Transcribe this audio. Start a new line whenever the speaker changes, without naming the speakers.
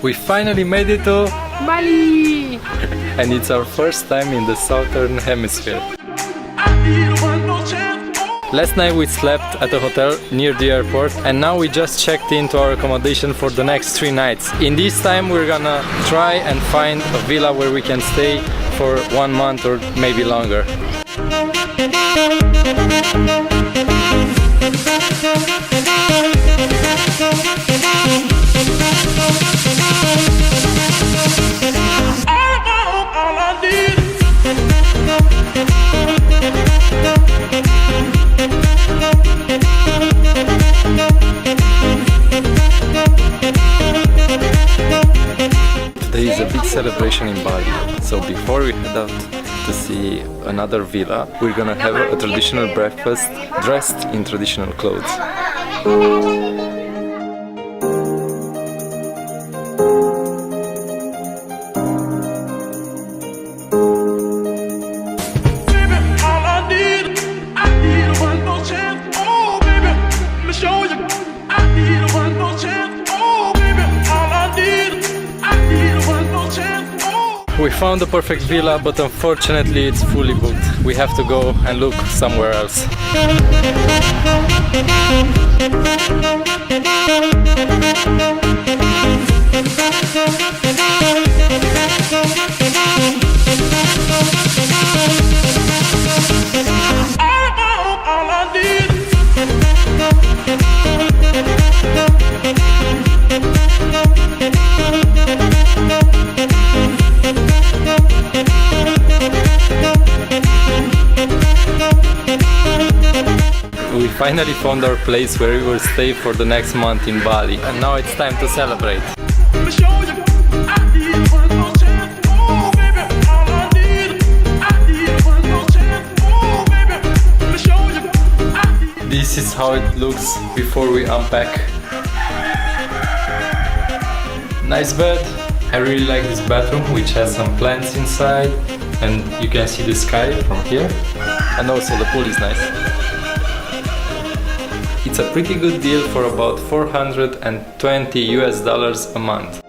We finally made it to
Bali!
And it's our first time in the southern hemisphere. Last night we slept at a hotel near the airport and now we just checked into our accommodation for the next 3 nights. In this time we're gonna try and find a villa where we can stay for 1 month or maybe longer. Today is a big celebration in Bali, so before we head out to see another villa, we're gonna have a traditional breakfast dressed in traditional clothes. We found the perfect villa, but unfortunately it's fully booked. We have to go and look somewhere else. We finally found our place where we will stay for the next month in Bali, and now it's time to celebrate. This is how it looks before we unpack. Nice bed. I really like this bathroom, which has some plants inside, and you can see the sky from here, and also the pool is nice. It's a pretty good deal for about $420 US a month.